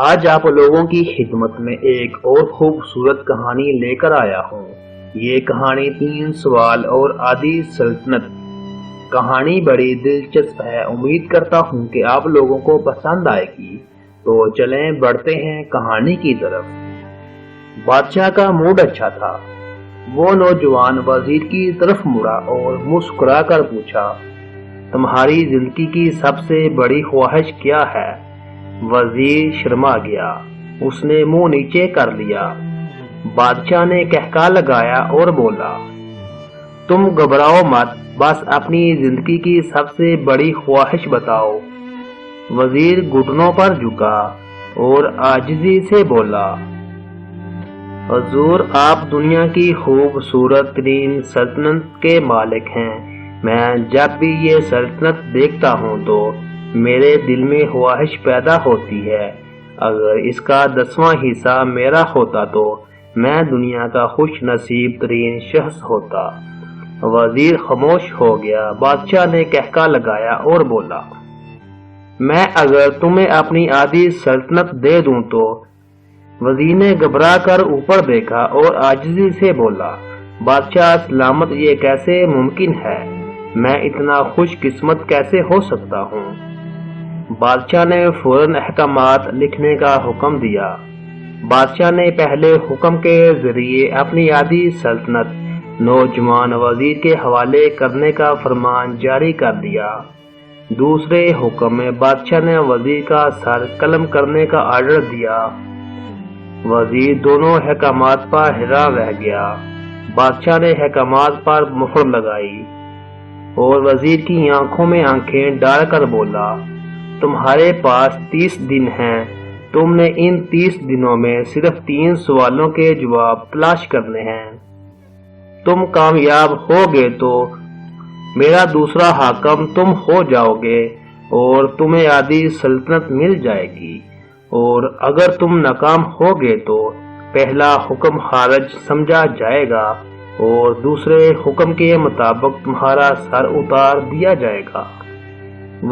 آج آپ لوگوں کی خدمت میں ایک اور خوبصورت کہانی لے کر آیا ہوں۔ یہ کہانی 3 سوال اور آدھی سلطنت۔ کہانی بڑی دلچسپ ہے، امید کرتا ہوں کہ آپ لوگوں کو پسند آئے گی۔ تو چلیں بڑھتے ہیں کہانی کی طرف۔ بادشاہ کا موڈ اچھا تھا۔ وہ نوجوان وزیر کی طرف مڑا اور مسکرا کر پوچھا، تمہاری زندگی کی سب سے بڑی خواہش کیا ہے؟ وزیر شرما گیا، اس نے منہ نیچے کر لیا۔ بادشاہ نے کہکا لگایا اور بولا، تم گھبراؤ مت، بس اپنی زندگی کی سب سے بڑی خواہش بتاؤ۔ وزیر گھٹنوں پر جھکا اور عاجزی سے بولا، حضور آپ دنیا کی خوبصورت ترین سلطنت کے مالک ہیں۔ میں جب بھی یہ سلطنت دیکھتا ہوں تو میرے دل میں خواہش پیدا ہوتی ہے، اگر اس کا 10واں حصہ میرا ہوتا تو میں دنیا کا خوش نصیب ترین شخص ہوتا۔ وزیر خاموش ہو گیا۔ بادشاہ نے کہکا لگایا اور بولا، میں اگر تمہیں اپنی آدھی سلطنت دے دوں تو؟ وزیر نے گھبرا کر اوپر دیکھا اور عاجزی سے بولا، بادشاہ سلامت، یہ کیسے ممکن ہے؟ میں اتنا خوش قسمت کیسے ہو سکتا ہوں؟ بادشاہ نے فوراً احکامات لکھنے کا حکم دیا۔ بادشاہ نے پہلے حکم کے ذریعے اپنی آدھی سلطنت نوجوان وزیر کے حوالے کرنے کا فرمان جاری کر دیا۔ دوسرے حکم میں بادشاہ نے وزیر کا سر قلم کرنے کا آرڈر دیا۔ وزیر دونوں احکامات پر حیران رہ گیا۔ بادشاہ نے احکامات پر مہر لگائی اور وزیر کی آنکھوں میں آنکھیں ڈال کر بولا، تمہارے پاس 30 دن ہیں۔ تم نے ان 30 دنوں میں صرف 3 سوالوں کے جواب تلاش کرنے ہیں۔ تم کامیاب ہوگے تو میرا دوسرا حاکم تم ہو جاؤ گے اور تمہیں آدھی سلطنت مل جائے گی، اور اگر تم ناکام ہوگے تو پہلا حکم خارج سمجھا جائے گا اور دوسرے حکم کے مطابق تمہارا سر اتار دیا جائے گا۔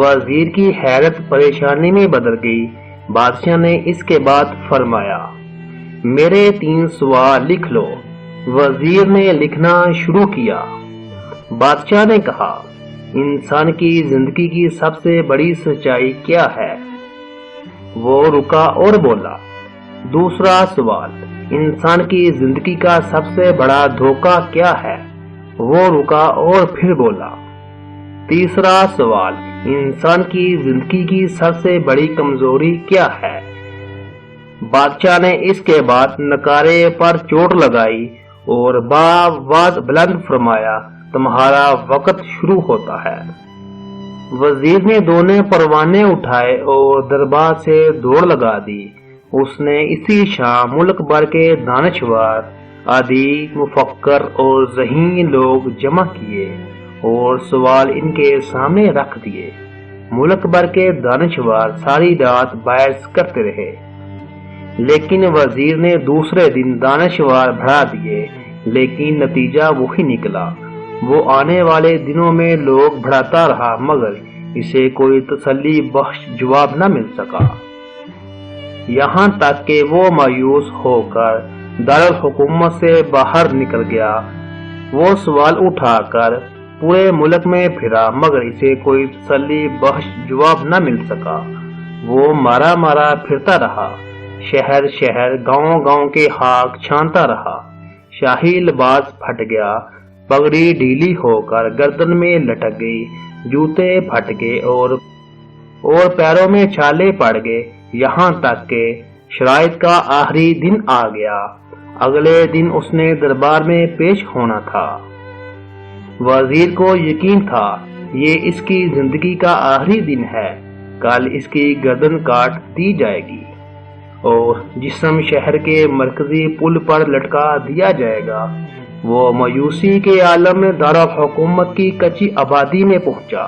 وزیر کی حیرت پریشانی میں بدل گئی۔ بادشاہ نے اس کے بعد فرمایا، میرے 3 سوال لکھ لو۔ وزیر نے لکھنا شروع کیا۔ بادشاہ نے کہا، انسان کی زندگی کی سب سے بڑی سچائی کیا ہے؟ وہ رکا اور بولا، دوسرا سوال، انسان کی زندگی کا سب سے بڑا دھوکہ کیا ہے؟ وہ رکا اور پھر بولا، تیسرا سوال، انسان کی زندگی کی سب سے بڑی کمزوری کیا ہے؟ بادشاہ نے اس کے بعد نکارے پر چوٹ لگائی اور بآواز بلند فرمایا، تمہارا وقت شروع ہوتا ہے۔ وزیر نے دونوں پروانے اٹھائے اور دربار سے دوڑ لگا دی۔ اس نے اسی شام ملک بھر کے دانشور، ادیب، مفکر اور ذہین لوگ جمع کیے اور سوال ان کے سامنے رکھ دیے۔ ملک بھر کے دانشور ساری رات بحث کرتے رہے، لیکن وزیر نے دوسرے دن دانشور بڑھا دیے، لیکن نتیجہ وہی نکلا۔ وہ آنے والے دنوں میں لوگ بڑھاتا رہا مگر اسے کوئی تسلی بخش جواب نہ مل سکا، یہاں تک کہ وہ مایوس ہو کر دارالحکومت سے باہر نکل گیا۔ وہ سوال اٹھا کر پورے ملک میں پھرا مگر اسے کوئی تسلی بخش جواب نہ مل سکا۔ وہ مارا مارا پھرتا رہا، شہر شہر، گاؤں گاؤں کے خاک چھانتا رہا۔ شاہی لباس پھٹ گیا، پگڑی ڈھیلی ہو کر گردن میں لٹک گئی، جوتے پھٹ گئے اور پیروں میں چھالے پڑ گئے، یہاں تک کہ شرائط کا آخری دن آ گیا۔ اگلے دن اس نے دربار میں پیش ہونا تھا۔ وزیر کو یقین تھا یہ اس کی زندگی کا آخری دن ہے، کل اس کی گردن کاٹ دی جائے گی اور جسم شہر کے مرکزی پل پر لٹکا دیا جائے گا۔ وہ مایوسی کے عالم میں دارالحکومت کی کچی آبادی میں پہنچا۔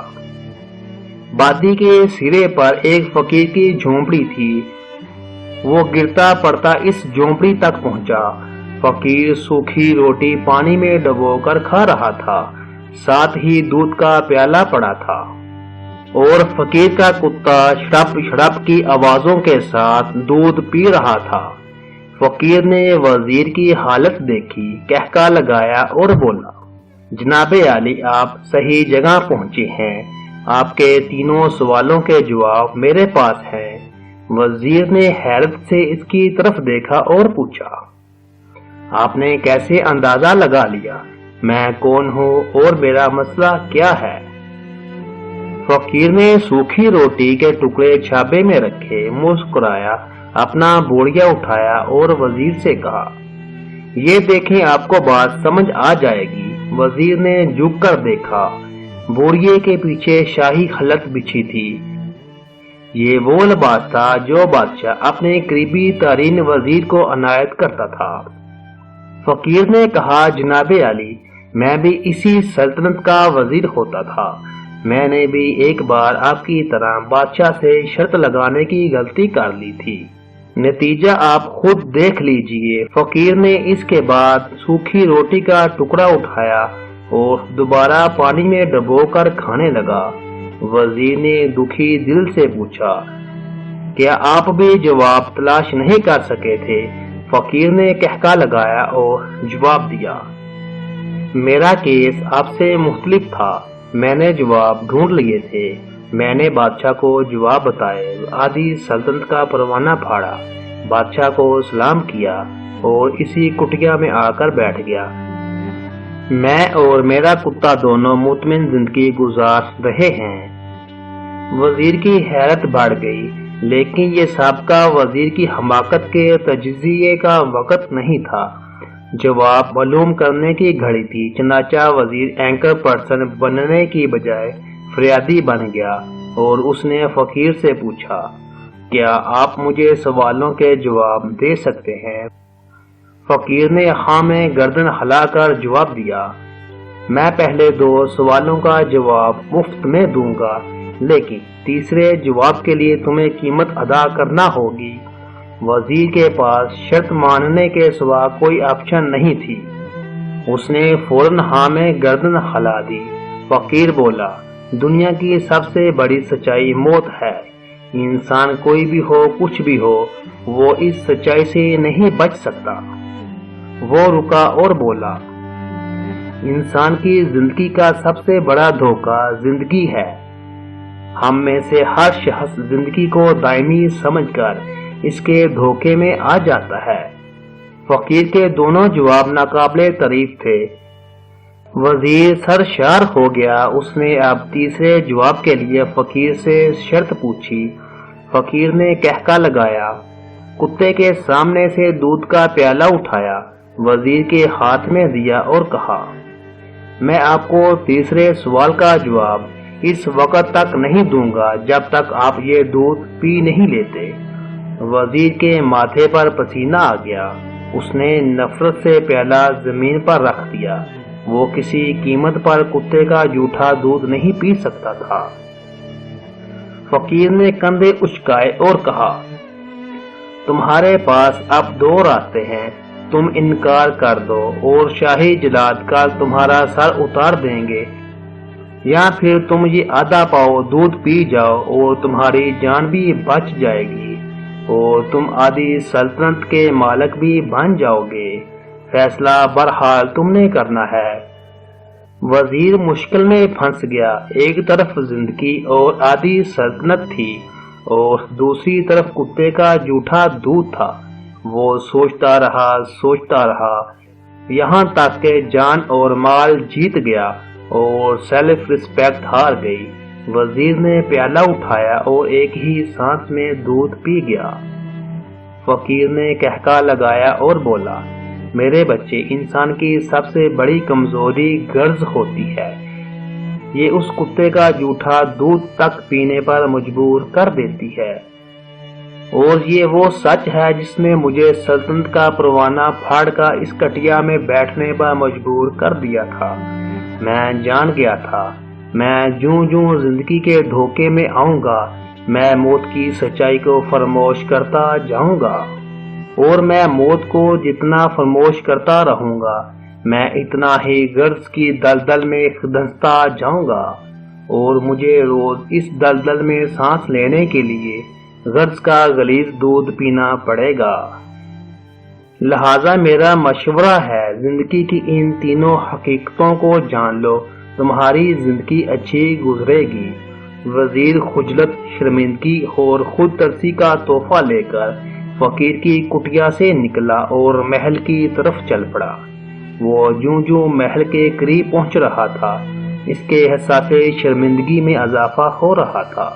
وادی کے سرے پر ایک فقیر کی جھونپڑی تھی۔ وہ گرتا پڑتا اس جھونپڑی تک پہنچا۔ فقیر سوکھی روٹی پانی میں ڈبو کر کھا رہا تھا، ساتھ ہی دودھ کا پیالہ پڑا تھا۔ اور فقیر کا کتا شڑپ شڑپ کی آوازوں کے ساتھ دودھ پی رہا تھا۔ فقیر نے وزیر کی حالت دیکھی، کہکا لگایا اور بولا، جناب عالی، آپ صحیح جگہ پہنچے ہیں، آپ کے تینوں سوالوں کے جواب میرے پاس ہیں۔ وزیر نے حیرت سے اس کی طرف دیکھا اور پوچھا، آپ نے کیسے اندازہ لگا لیا میں کون ہوں اور میرا مسئلہ کیا ہے؟ فقیر نے سوکھی روٹی کے ٹکڑے چھابے میں رکھے، مسکرایا، اپنا بوڑیا اٹھایا اور وزیر سے کہا، یہ دیکھیں آپ کو بات سمجھ آ جائے گی۔ وزیر نے جھک کر دیکھا، بوڑیے کے پیچھے شاہی خلط بچھی تھی۔ یہ وہ لباس تھا جو بادشاہ اپنے قریبی ترین وزیر کو عنایت کرتا تھا۔ فقیر نے کہا، جناب عالی، میں بھی اسی سلطنت کا وزیر ہوتا تھا، میں نے بھی ایک بار آپ کی طرح بادشاہ سے شرط لگانے کی غلطی کر لی تھی، نتیجہ آپ خود دیکھ لیجئے۔ فقیر نے اس کے بعد سوکھی روٹی کا ٹکڑا اٹھایا اور دوبارہ پانی میں ڈبو کر کھانے لگا۔ وزیر نے دکھی دل سے پوچھا، کیا آپ بھی جواب تلاش نہیں کر سکے تھے؟ فقیر نے کہکا لگایا اور جواب دیا، میرا کیس آپ سے مختلف تھا، میں نے جواب ڈھونڈ لیے تھے، میں نے بادشاہ کو جواب بتائے، آدھی سلطنت کا پروانہ پھاڑا، بادشاہ کو سلام کیا اور اسی کٹیا میں آ کر بیٹھ گیا۔ میں اور میرا کتا دونوں مطمئن زندگی گزار رہے ہیں۔ وزیر کی حیرت بڑھ گئی، لیکن یہ سابقہ وزیر کی حماقت کے تجزیے کا وقت نہیں تھا، جواب معلوم کرنے کی گھڑی تھی۔ چنانچہ وزیر اینکر پرسن بننے کی بجائے فریادی بن گیا اور اس نے فقیر سے پوچھا، کیا آپ مجھے سوالوں کے جواب دے سکتے ہیں؟ فقیر نے ہاں میں گردن ہلا کر جواب دیا، میں پہلے 2 سوالوں کا جواب مفت میں دوں گا، لیکن تیسرے جواب کے لیے تمہیں قیمت ادا کرنا ہوگی۔ وزیر کے پاس شرط ماننے کے سوا کوئی آپشن نہیں تھی، اس نے فوراً ہاں میں گردن ہلا دی۔ فقیر بولا، دنیا کی سب سے بڑی سچائی موت ہے، انسان کوئی بھی ہو، کچھ بھی ہو، وہ اس سچائی سے نہیں بچ سکتا۔ وہ رکا اور بولا، انسان کی زندگی کا سب سے بڑا دھوکہ زندگی ہے، ہم میں سے ہر شخص زندگی کو دائمی سمجھ کر اس کے دھوکے میں آ جاتا ہے۔ فقیر کے دونوں جواب ناقابل تعریف تھے۔ وزیر سرشار ہو گیا، اس نے اب تیسرے جواب کے لیے فقیر سے شرط پوچھی۔ فقیر نے کہکا لگایا، کتے کے سامنے سے دودھ کا پیالہ اٹھایا، وزیر کے ہاتھ میں دیا اور کہا، میں آپ کو تیسرے سوال کا جواب اس وقت تک نہیں دوں گا جب تک آپ یہ دودھ پی نہیں لیتے۔ وزیر کے ماتھے پر پسینہ آ گیا، اس نے نفرت سے پیالہ زمین پر رکھ دیا، وہ کسی قیمت پر کتے کا جھوٹا دودھ نہیں پی سکتا تھا۔ فقیر نے کندھے اچکائے اور کہا، تمہارے پاس اب 2 راستے ہیں، تم انکار کر دو اور شاہی جلاد کل تمہارا سر اتار دیں گے، یا پھر تم یہ آدھا پاؤ دودھ پی جاؤ اور تمہاری جان بھی بچ جائے گی اور تم آدھی سلطنت کے مالک بھی بن جاؤ گے، فیصلہ بہرحال تم نے کرنا ہے۔ وزیر مشکل میں پھنس گیا، ایک طرف زندگی اور آدھی سلطنت تھی اور دوسری طرف کتے کا جھوٹا دودھ تھا۔ وہ سوچتا رہا یہاں تک کہ جان اور مال جیت گیا اور سیلف رسپیکٹ ہار گئی۔ وزیر نے پیالہ اٹھایا اور ایک ہی سانس میں دودھ پی گیا۔ فقیر نے کہکا لگایا اور بولا، میرے بچے، انسان کی سب سے بڑی کمزوری غرض ہوتی ہے، یہ اس کتے کا جھوٹا دودھ تک پینے پر مجبور کر دیتی ہے، اور یہ وہ سچ ہے جس نے مجھے سلطنت کا پروانہ پھاڑ کر اس کٹیا میں بیٹھنے پر مجبور کر دیا تھا۔ میں جان گیا تھا، میں جوں زندگی کے دھوکے میں آؤں گا، میں موت کی سچائی کو فراموش کرتا جاؤں گا، اور میں موت کو جتنا فراموش کرتا رہوں گا، میں اتنا ہی غرض کی دلدل میں دھنستا جاؤں گا، اور مجھے روز اس دلدل میں سانس لینے کے لیے غرض کا غلیظ دودھ پینا پڑے گا۔ لہذا میرا مشورہ ہے، زندگی کی ان تینوں حقیقتوں کو جان لو، تمہاری زندگی اچھی گزرے گی۔ وزیر خجلت، شرمندگی اور خود ترسی کا تحفہ لے کر فقیر کی کٹیا سے نکلا اور محل کی طرف چل پڑا۔ وہ جوں جوں محل کے قریب پہنچ رہا تھا، اس کے احساس شرمندگی میں اضافہ ہو رہا تھا،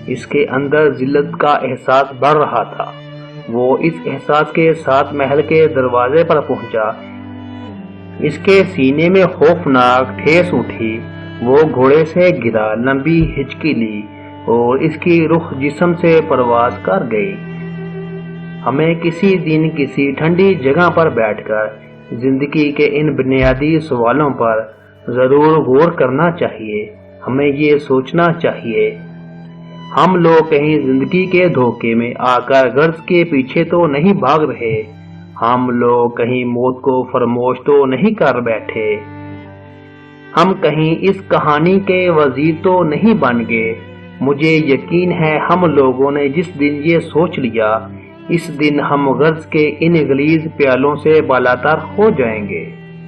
اس کے اندر ذلت کا احساس بڑھ رہا تھا۔ وہ اس احساس کے ساتھ محل کے دروازے پر پہنچا، اس کے سینے میں خوفناک ٹھیس اٹھی، وہ گھوڑے سے گرا، لمبی ہچکی لی اور اس کی روح جسم سے پرواز کر گئی۔ ہمیں کسی دن کسی ٹھنڈی جگہ پر بیٹھ کر زندگی کے ان بنیادی سوالوں پر ضرور غور کرنا چاہیے۔ ہمیں یہ سوچنا چاہیے، ہم لوگ کہیں زندگی کے دھوکے میں آ کر غرض کے پیچھے تو نہیں بھاگ رہے، ہم لوگ کہیں موت کو فراموش تو نہیں کر بیٹھے، ہم کہیں اس کہانی کے وزیر تو نہیں بن گئے۔ مجھے یقین ہے ہم لوگوں نے جس دن یہ سوچ لیا، اس دن ہم غرض کے ان غلیظ پیالوں سے بالاتر ہو جائیں گے۔